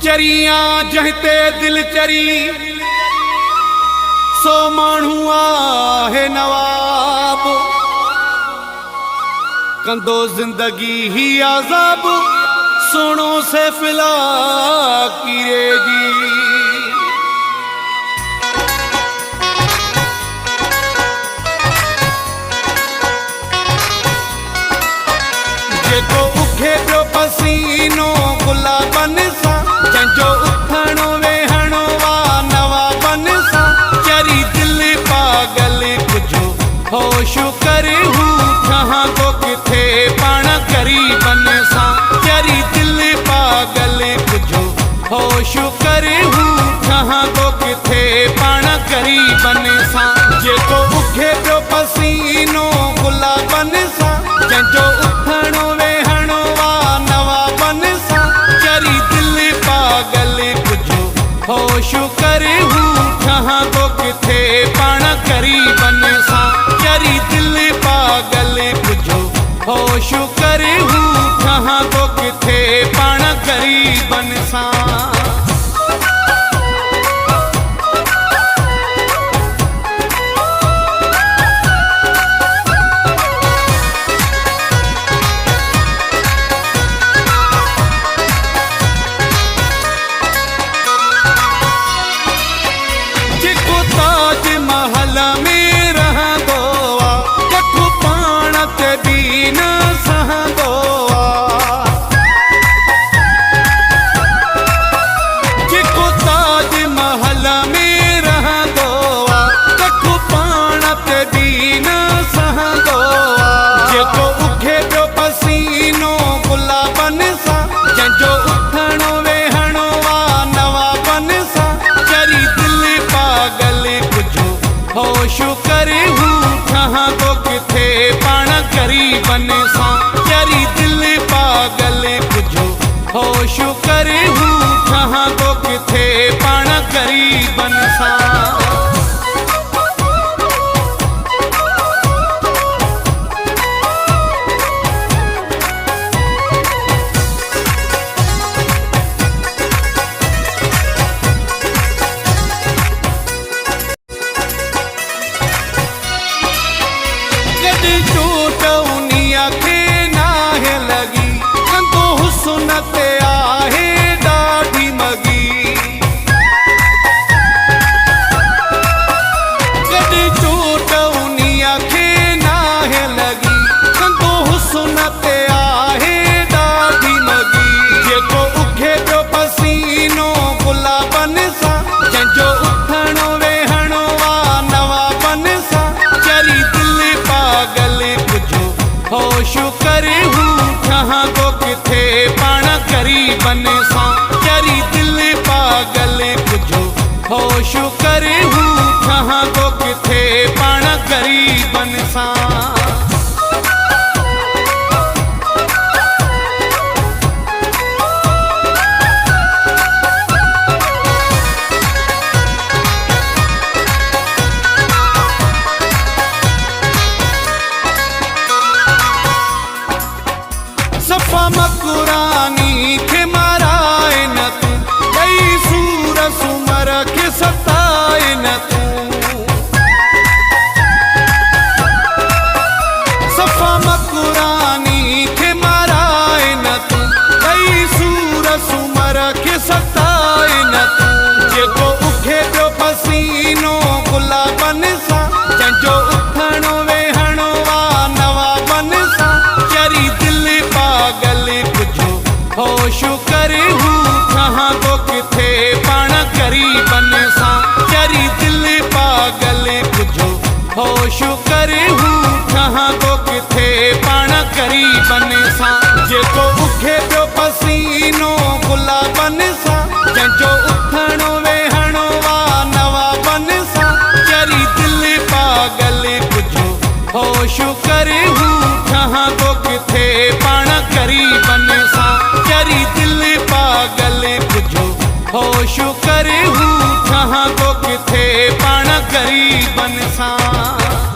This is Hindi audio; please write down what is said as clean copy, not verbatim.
चरिया जहते दिल चरी सो मानू आहे नवाब कंदो जिंदगी ही आजाब सुनो से फिला कीरे जी जेको उखे पियो पसीनो गुलाबन सा जंजो उथणो वेहणो वा नवाबन सा चरी दिल पागल कुझो होश करे हूँ जहाँ को किथे पाण गरीबन सा चरी दिल पागल कुझो होश करे हूँ जहाँ को किथे पाण गरीबन सा जेको उखे पियो पसीनो गुलाबन सा जंजो उथणो वेहणो वा नवाबन सा चरी दिल पागल कुझो होश करे हूँ जहाँ को किथे पाण गरीबन सा चरी दिल पागल कुझो होश करे हूँ जहाँ को किथे पाण गरीबन सा होश करे हूँ जहाँ को किथे पाण गरीबन सा चरी दिल पागल कुझो होश करे हूँ जहाँ को किथे पाण गरीबन सा होश करे हूँ जहाँ को किथे पाण गरीबन सा चरी दिल पागल कुझो होश करे हूँ जहाँ को किथे पाण गरीबन सा मकुरानी के माराए न तू कई सूर सुमर के सताए न तू सफा मकुरानी के माराए न तू कई सूर सुमर के सताए न तू जेको उखे पियो पसीनो गुलाबन सा जंजो उथणो वेहणो वा नवाबन सा चरी दिल पागल होश करे हूँ जहाँ को किथे पाण गरीबन सा चरी दिल पागल कुझो होश करे हूँ जहाँ को किथे पाण गरीबन सा जेको उखे पियो पसीनो गुलाबन सा जंजो उथणो वेहणो वा नवाबन सा चरी दिल पागल कुझो होश करे हूँ जहाँ को किथे पाण गरीबन सा चरी दिल पागल कुझो होश करे हूँ जहाँ को किथे पाण गरीबन सा।